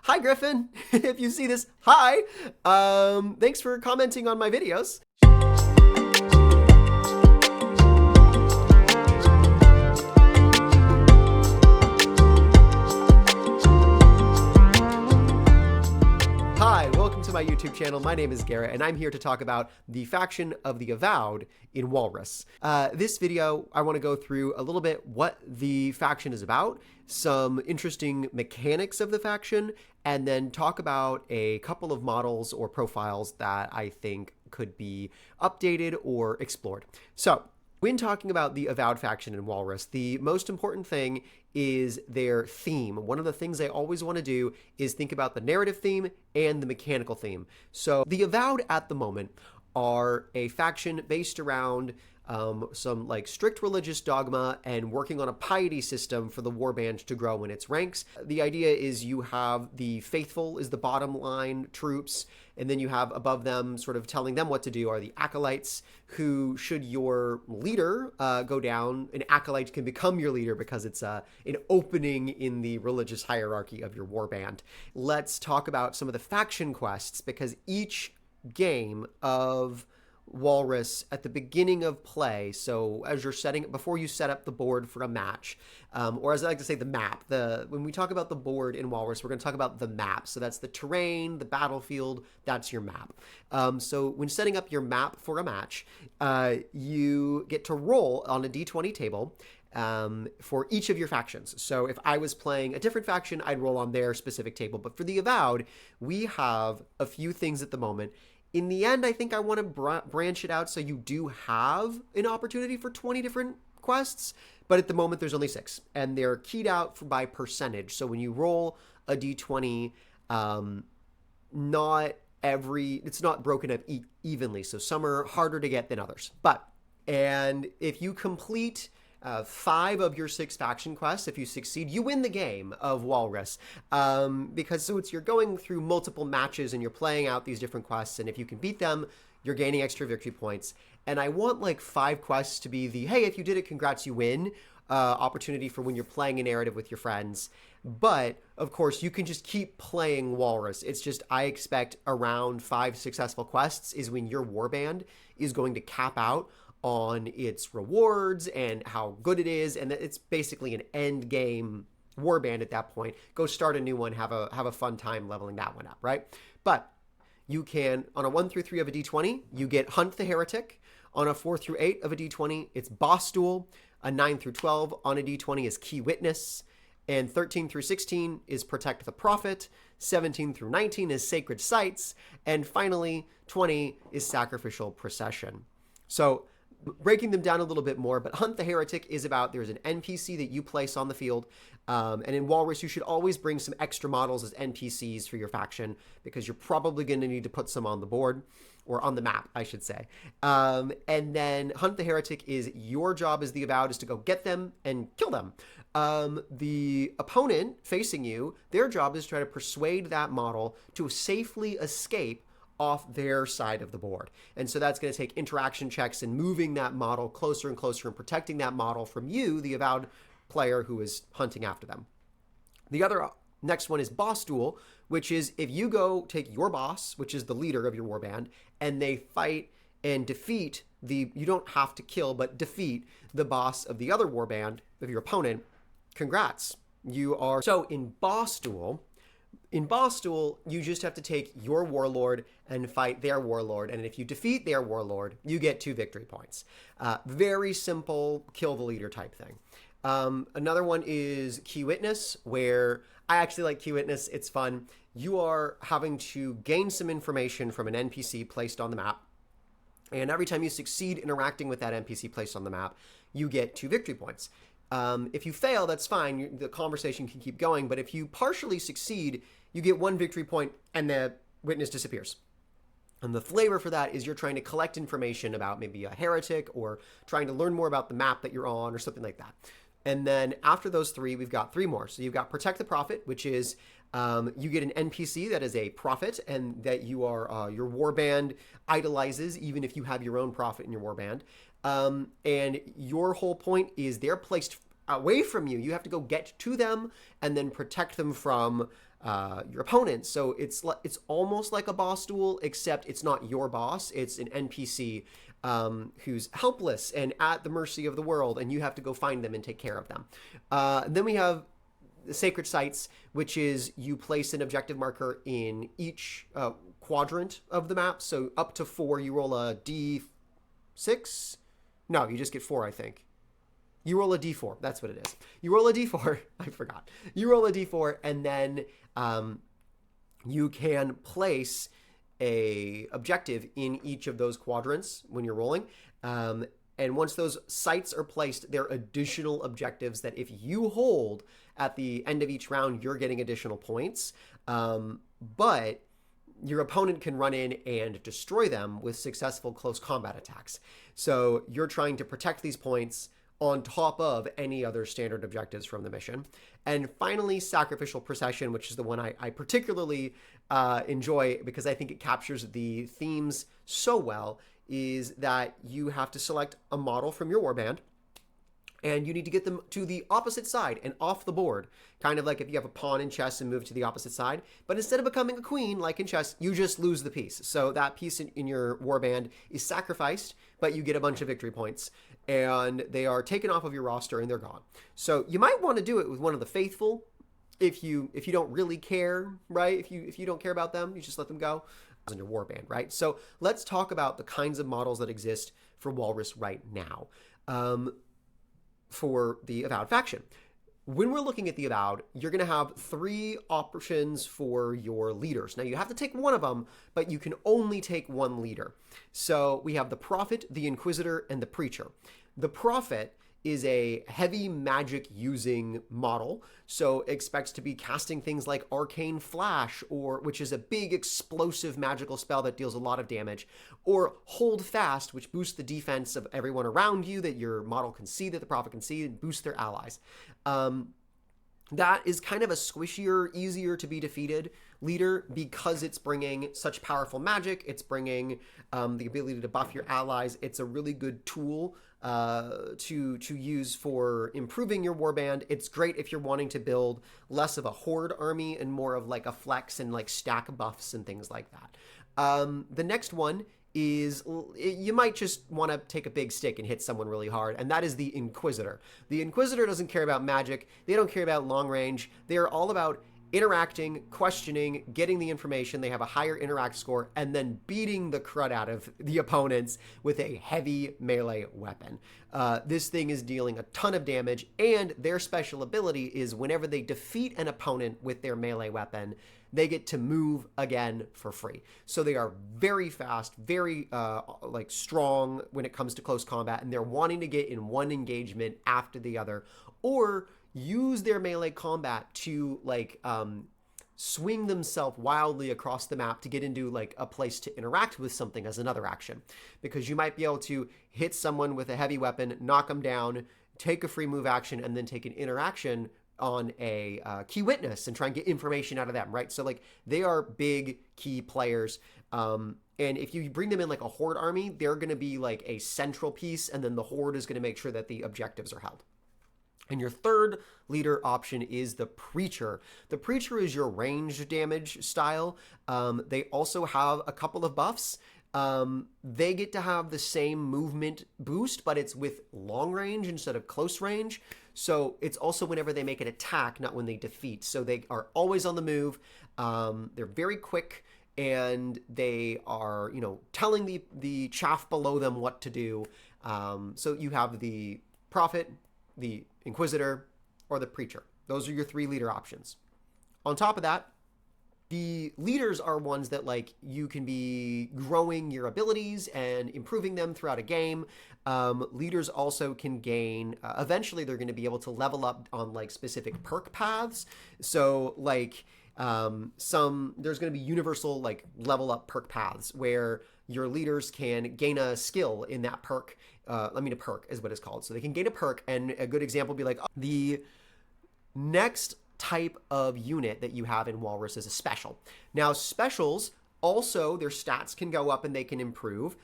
Hi, Griffin. If you see this, hi. Thanks for commenting on my videos. Hi, welcome to my YouTube channel. My name is Garrett, and I'm here to talk about the faction of the Avowed in WALRUS. This video, I want to go through a little bit what the faction is about, some interesting mechanics of the faction, and then talk about a couple of models or profiles that I think could be updated or explored. So, when talking about the Avowed faction in WALRUS, the most important thing is their theme. One of the things I always want to do is think about the narrative theme and the mechanical theme. So the Avowed at the moment are a faction based around some like strict religious dogma and working on a piety system for the warband to grow in its ranks. The idea is you have the faithful is the bottom line troops, and then you have above them sort of telling them what to do are the acolytes, who should your leader go down, an acolyte can become your leader because it's an opening in the religious hierarchy of your warband. Let's talk about some of the faction quests, because each game of WALRUS at the beginning of play, so as you're before you set up the board for a match, or as I like to say, the map. When we talk about the board in WALRUS, we're going to talk about the map. So that's the terrain, the battlefield, that's your map. So when setting up your map for a match, you get to roll on a d20 table for each of your factions. So if I was playing a different faction, I'd roll on their specific table. But for the Avowed, we have a few things at the moment. In the end, I think I want to branch it out so you do have an opportunity for 20 different quests, but at the moment there's only 6, and they're keyed out by percentage. So when you roll a d20, it's not broken up evenly, so some are harder to get than others. And if you complete 5 of your 6 faction quests, if you succeed, you win the game of WALRUS. Because you're going through multiple matches and you're playing out these different quests, and if you can beat them, you're gaining extra victory points. And I want like 5 quests to be the, hey, if you did it, congrats, you win, opportunity for when you're playing a narrative with your friends. But of course, you can just keep playing WALRUS. It's just, I expect around 5 successful quests is when your warband is going to cap out on its rewards and how good it is, and it's basically an end game warband at that point. Go start a new one, have a fun time leveling that one up, right? But you can, on a 1 through 3 of a d20, you get Hunt the Heretic. On a 4 through 8 of a d20, it's Boss Duel. A 9 through 12 on a d20 is Key Witness. And 13 through 16 is Protect the Prophet. 17 through 19 is Sacred Sites. And finally, 20 is Sacrificial Procession. So breaking them down a little bit more, but Hunt the Heretic is about, there's an NPC that you place on the field, and in WALRUS you should always bring some extra models as NPCs for your faction, because you're probably going to need to put some on the board, or on the map, I should say. And then Hunt the Heretic is your job as the Avowed is to go get them and kill them. The opponent facing you, their job is to try to persuade that model to safely escape off their side of the board. And so that's going to take interaction checks and moving that model closer and closer and protecting that model from you, the Avowed player who is hunting after them. The other next one is Boss Duel, which is if you go take your boss, which is the leader of your warband, and they fight and defeat you don't have to kill, but defeat the boss of the other warband, of your opponent, congrats. So in Boss Duel, you just have to take your warlord and fight their warlord. And if you defeat their warlord, you get 2 victory points. Very simple, kill the leader type thing. Another one is Key Witness, where I actually like Key Witness. It's fun. You are having to gain some information from an NPC placed on the map. And every time you succeed interacting with that NPC placed on the map, you get 2 victory points. If you fail, that's fine. The conversation can keep going. But if you partially succeed, you get 1 victory point and the witness disappears. And the flavor for that is you're trying to collect information about maybe a heretic or trying to learn more about the map that you're on or something like that. And then after those 3, we've got 3 more. So you've got Protect the Prophet, which is you get an NPC that is a prophet and that you are your warband idolizes, even if you have your own prophet in your warband. And your whole point is they're placed away from you. You have to go get to them and then protect them from your opponent. So it's almost like a boss duel, except it's not your boss. It's an NPC who's helpless and at the mercy of the world, and you have to go find them and take care of them. Then we have the sacred sites, which is you place an objective marker in each quadrant of the map. So up to 4, you roll a d6. No, you just get 4, I think. You roll a d4. That's what it is. You roll a d4. I forgot. You roll a d4, and then you can place a objective in each of those quadrants when you're rolling. And once those sites are placed, there are additional objectives that if you hold at the end of each round, you're getting additional points. But your opponent can run in and destroy them with successful close combat attacks. So you're trying to protect these points on top of any other standard objectives from the mission. And finally, sacrificial procession, which is the one I particularly enjoy because I think it captures the themes so well, is that you have to select a model from your warband, and you need to get them to the opposite side and off the board. Kind of like if you have a pawn in chess and move to the opposite side. But instead of becoming a queen, like in chess, you just lose the piece. So that piece in your warband is sacrificed, but you get a bunch of victory points. And they are taken off of your roster and they're gone. So you might want to do it with one of the faithful. If you don't really care, right? If you don't care about them, you just let them go in your warband, right? So let's talk about the kinds of models that exist for Walrus right now. For the Avowed faction. When we're looking at the Avowed, you're going to have 3 options for your leaders. Now, you have to take one of them, but you can only take one leader. So we have the Prophet, the Inquisitor, and the Preacher. The Prophet is a heavy magic using model, so expects to be casting things like Arcane Flash, which is a big explosive magical spell that deals a lot of damage, or Hold Fast, which boosts the defense of everyone around you that your model can see, that the Prophet can see, and boosts their allies. That is kind of a squishier, easier to be defeated leader because it's bringing such powerful magic. It's bringing the ability to buff your allies. It's a really good tool to use for improving your warband. It's great if you're wanting to build less of a horde army and more of like a flex and like stack buffs and things like that. The next one is you might just want to take a big stick and hit someone really hard, and that is the Inquisitor. The Inquisitor doesn't care about magic. They don't care about long range. They are all about interacting, questioning, getting the information. They have a higher interact score, and then beating the crud out of the opponents with a heavy melee weapon. This thing is dealing a ton of damage, and their special ability is whenever they defeat an opponent with their melee weapon, they get to move again for free. So they are very fast, very like strong when it comes to close combat, and they're wanting to get in one engagement after the other, or use their melee combat to like swing themselves wildly across the map to get into like a place to interact with something as another action. Because you might be able to hit someone with a heavy weapon, knock them down, take a free move action, and then take an interaction on a key witness and try and get information out of them, right? So like they are big key players. And if you bring them in like a horde army, they're going to be like a central piece, and then the horde is going to make sure that the objectives are held. And your third leader option is the Preacher. The Preacher is your range damage style. They also have a couple of buffs. They get to have the same movement boost, but it's with long range instead of close range. So it's also whenever they make an attack, not when they defeat. So they are always on the move. They're very quick, and they are, telling the chaff below them what to do. So you have the Prophet, the Inquisitor, or the Preacher. Those are your 3 leader options. On top of that, the leaders are ones that like you can be growing your abilities and improving them throughout a game. Leaders also can gain, eventually they're going to be able to level up on like specific perk paths. So like there's going to be universal like level up perk paths where your leaders can gain a skill in that perk. A perk is what it's called. So they can gain a perk, and a good example would be like the next type of unit that you have in Walrus is a special. Now, specials also, their stats can go up and they can improve.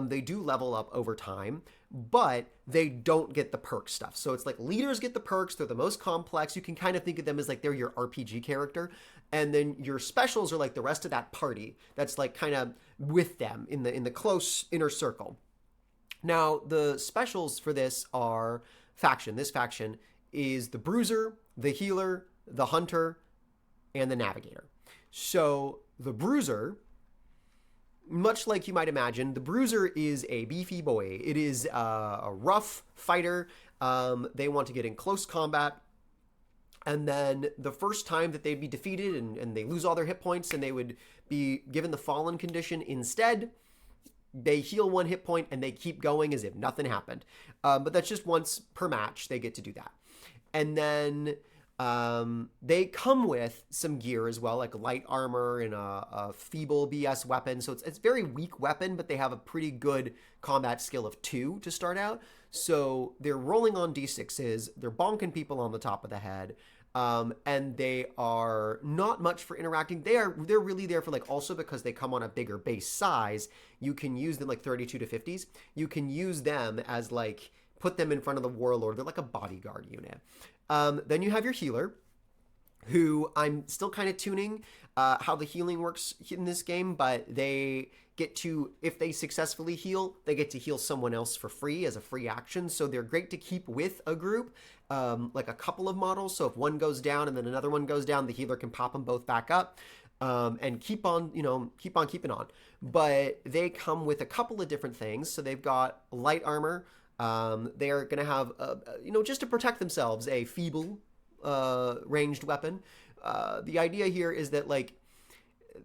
They do level up over time, but they don't get the perk stuff. So it's like leaders get the perks. They're the most complex. You can kind of think of them as like they're your RPG character. And then your specials are like the rest of that party that's like kind of with them in the close inner circle. Now, the specials for this are faction. This faction is the bruiser, the healer, the hunter, and the navigator. So the bruiser, much like you might imagine, the bruiser is a beefy boy. It is a rough fighter. They want to get in close combat. And then the first time that they'd be defeated and they lose all their hit points and they would be given the fallen condition instead, they heal 1 hit point and they keep going as if nothing happened. But that's just once per match they get to do that. And then they come with some gear as well, like light armor and a feeble BS weapon. So it's a very weak weapon, but they have a pretty good combat skill of 2 to start out. So they're rolling on d6s, they're bonking people on the top of the head, and they are not much for interacting. They're really there for like, also because they come on a bigger base size, you can use them like 32 to 50s. You can use them as like, put them in front of the warlord. They're like a bodyguard unit. Then you have your healer, who I'm still kind of tuning how the healing works in this game, but they get to, if they successfully heal, they get to heal someone else for free as a free action. So they're great to keep with a group, like a couple of models. So if one goes down and then another one goes down, the healer can pop them both back up. And keep on keeping on. But they come with a couple of different things. So they've got light armor. They're going to have, just to protect themselves, a feeble ranged weapon. The idea here is that, like,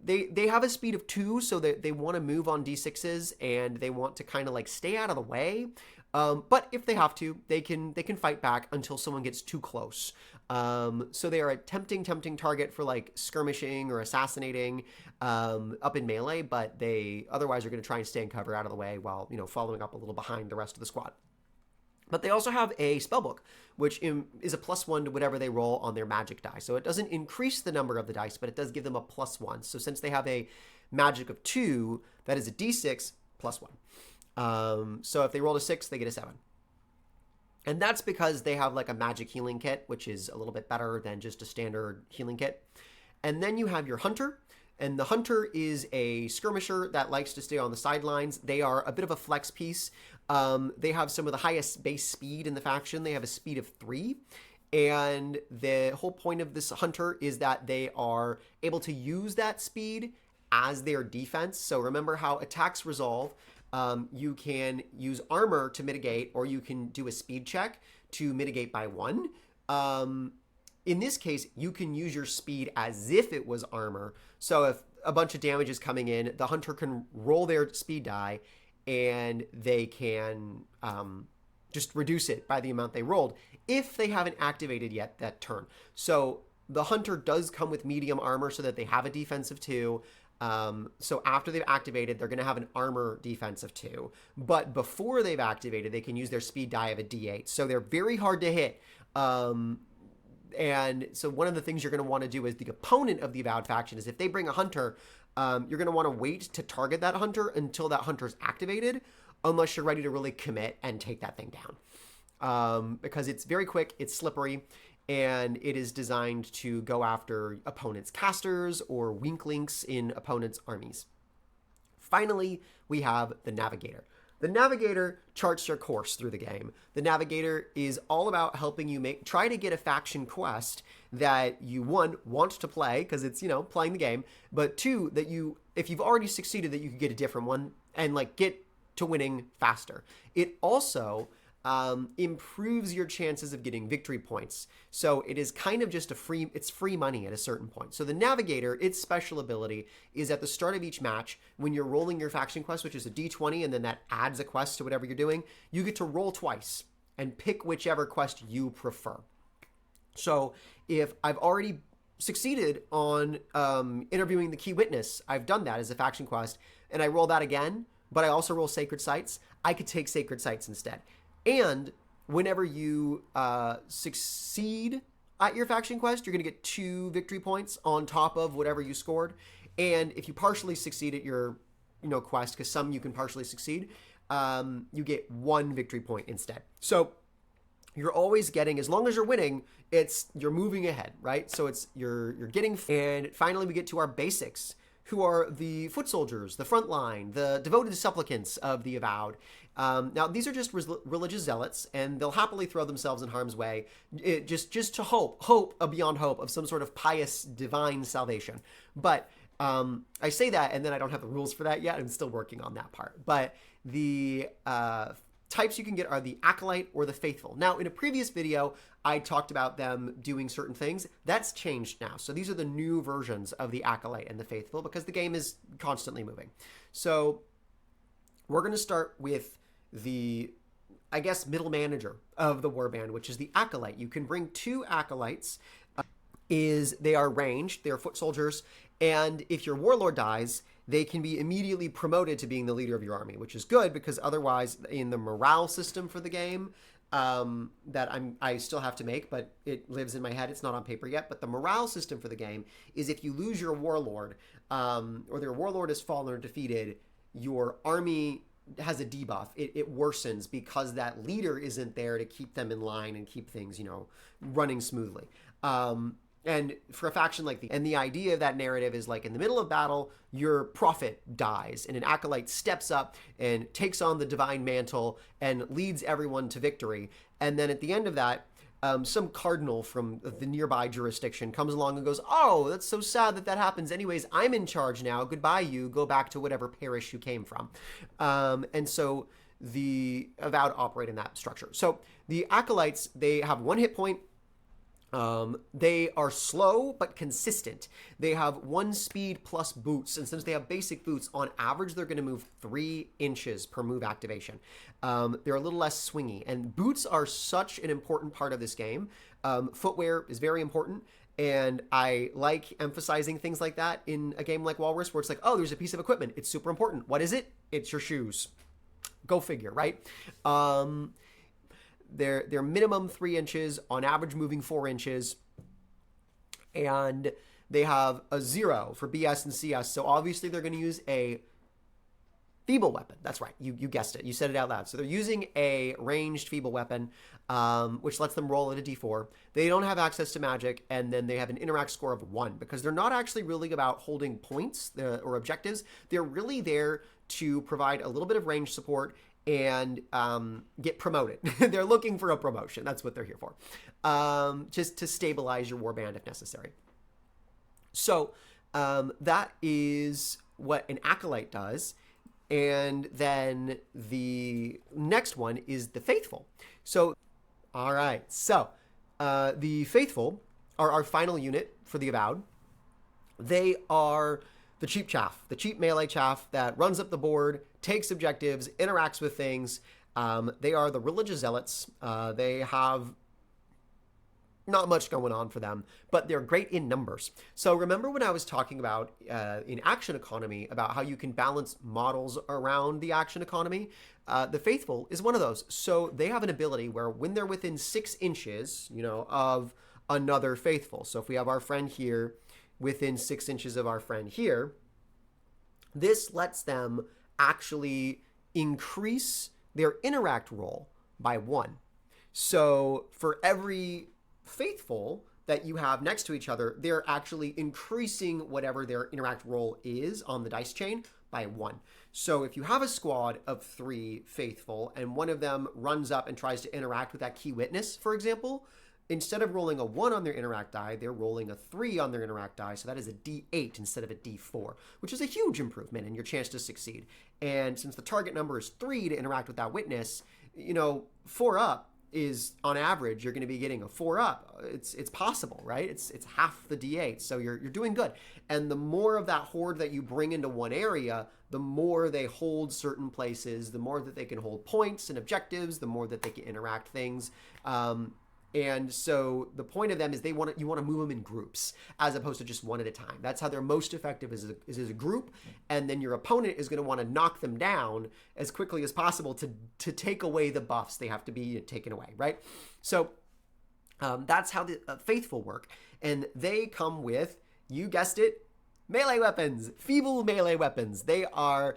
they have a speed of 2, so they want to move on d6s, and they want to kind of, like, stay out of the way. But if they have to, they can fight back until someone gets too close. So they are a tempting target for, like, skirmishing or assassinating up in melee, but they otherwise are going to try and stay in cover out of the way while, following up a little behind the rest of the squad. But they also have a spellbook, which is a +1 to whatever they roll on their magic die. So it doesn't increase the number of the dice, but it does give them a +1. So since they have a magic of 2, that is a d6 +1. So if they roll a 6, they get a 7. And that's because they have like a magic healing kit, which is a little bit better than just a standard healing kit. And then you have your hunter. And the hunter is a skirmisher that likes to stay on the sidelines. They are a bit of a flex piece. They have some of the highest base speed in the faction. They have a speed of 3. And the whole point of this hunter is that they are able to use that speed as their defense. So remember how attacks resolve. You can use armor to mitigate, or you can do a speed check to mitigate by 1. In this case, you can use your speed as if it was armor. So if a bunch of damage is coming in, the hunter can roll their speed die, and they can just reduce it by the amount they rolled if they haven't activated yet that turn. So the hunter does come with medium armor so that they have a defense of 2. So after they've activated, they're going to have an armor defense of 2. But before they've activated, they can use their speed die of a d8. So they're very hard to hit. And so one of the things you're going to want to do as the opponent of the Avowed faction is if they bring a hunter, you're going to want to wait to target that hunter until that hunter's activated, unless you're ready to really commit and take that thing down. Because it's very quick, it's slippery, and it is designed to go after opponents' casters or wink links in opponents' armies. Finally, we have the Navigator. The Navigator charts your course through the game. The Navigator is all about helping you try to get a faction quest that you, 1, want to play, because it's, playing the game, but 2, that you, if you've already succeeded, that you could get a different one and, like, get to winning faster. It also improves your chances of getting victory points. So it is kind of just it's free money at a certain point. So the Navigator, its special ability is at the start of each match, when you're rolling your faction quest, which is a d20, and then that adds a quest to whatever you're doing, you get to roll twice and pick whichever quest you prefer. So if I've already succeeded on interviewing the key witness, I've done that as a faction quest, and I roll that again, but I also roll Sacred Sites, I could take Sacred Sites instead. And whenever you succeed at your faction quest, you're going to get 2 victory points on top of whatever you scored. And if you partially succeed at your quest, because some you can partially succeed, you get 1 victory point instead. So you're always getting, as long as you're winning, you're moving ahead, right? So you're getting. And finally we get to our basics, who are the foot soldiers, the front line, the devoted supplicants of the Avowed. Now these are just religious zealots, and they'll happily throw themselves in harm's way, just to hope beyond hope of some sort of pious divine salvation. But I say that, and then I don't have the rules for that yet. I'm still working on that part. But the types you can get are the Acolyte or the Faithful. Now, in a previous video, I talked about them doing certain things. That's changed now. So these are the new versions of the Acolyte and the Faithful, because the game is constantly moving. So we're going to start with the, I guess, middle manager of the warband, which is the Acolyte. You can bring 2 Acolytes. They are ranged, they are foot soldiers, and if your warlord dies, they can be immediately promoted to being the leader of your army, which is good, because otherwise in the morale system for the game, that I still have to make, but it lives in my head, it's not on paper yet, but the morale system for the game is if you lose your warlord, or their warlord is fallen or defeated, your army has a debuff. It worsens because that leader isn't there to keep them in line and keep things, running smoothly. And for a faction like the idea of that narrative is like in the middle of battle, your prophet dies and an acolyte steps up and takes on the divine mantle and leads everyone to victory. And then at the end of that, some cardinal from the nearby jurisdiction comes along and goes, oh, that's so sad that happens. Anyways, I'm in charge now. Goodbye, you. Go back to whatever parish you came from. And so the Avowed operate in that structure. So the acolytes, they have 1 hit point. They are slow but consistent. They have 1 speed plus boots, and since they have basic boots, on average they're going to move 3 inches per move activation. They're a little less swingy, and boots are such an important part of this game. Footwear is very important, and I like emphasizing things like that in a game like Walrus, where it's like, oh, there's a piece of equipment. It's super important. What is it? It's your shoes. Go figure, right? They're minimum 3 inches, on average moving 4 inches, and they have a 0 for BS and CS, so obviously they're going to use a feeble weapon. That's right, you guessed it, you said it out loud. So they're using a ranged feeble weapon, which lets them roll at a d4. They don't have access to magic, and then they have an interact score of 1, because they're not actually really about holding points or objectives. They're really there to provide a little bit of range support and get promoted. They're looking for a promotion. That's what they're here for. Just to stabilize your warband if necessary. So that is what an acolyte does. And then the next one is the Faithful. So, all right. So the Faithful are our final unit for the Avowed. They are the cheap chaff, the cheap melee chaff that runs up the board, takes objectives, interacts with things. They are the religious zealots. They have not much going on for them, but they're great in numbers. So remember when I was talking about in Action Economy about how you can balance models around the Action Economy? The Faithful is one of those. So they have an ability where when they're within 6 inches, of another Faithful. So if we have our friend here within 6 inches of our friend here, this lets them actually increase their interact roll by 1. So for every Faithful that you have next to each other, they're actually increasing whatever their interact roll is on the dice chain by 1. So if you have a squad of 3 Faithful and one of them runs up and tries to interact with that key witness, for example, instead of rolling a 1 on their interact die, they're rolling a 3 on their interact die. So that is a d8 instead of a d4, which is a huge improvement in your chance to succeed. And since the target number is 3 to interact with that witness, 4 up is, on average, you're going to be getting a 4 up. It's possible, right? It's half the d8, so you're doing good. And the more of that horde that you bring into one area, the more they hold certain places, the more that they can hold points and objectives, the more that they can interact things. And so the point of them is you want to move them in groups as opposed to just one at a time. That's how they're most effective is as a group. And then your opponent is going to want to knock them down as quickly as possible to take away the buffs. They have to be taken away, right? So that's how the Faithful work. And they come with, you guessed it, melee weapons, feeble melee weapons. They are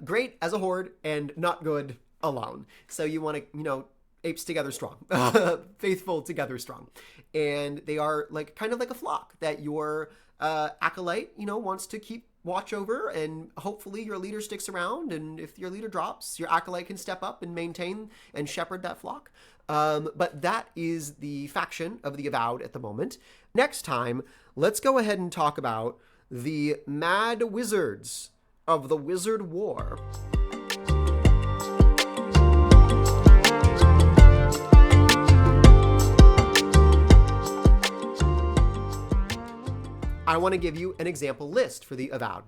great as a horde and not good alone. So you want to, apes together strong, faithful together strong. And they are like kind of like a flock that your acolyte, wants to keep watch over, and hopefully your leader sticks around. And if your leader drops, your acolyte can step up and maintain and shepherd that flock. But that is the faction of the Avowed at the moment. Next time, let's go ahead and talk about the Mad Wizards of the Wizard War. I want to give you an example list for the Avowed.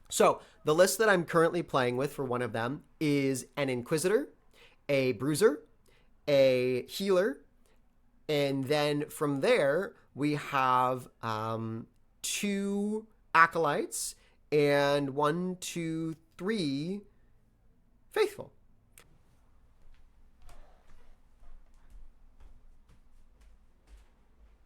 So the list that I'm currently playing with for one of them is an Inquisitor, a Bruiser, a Healer, and then from there we have 2 Acolytes and 1, 2, 3 Faithful.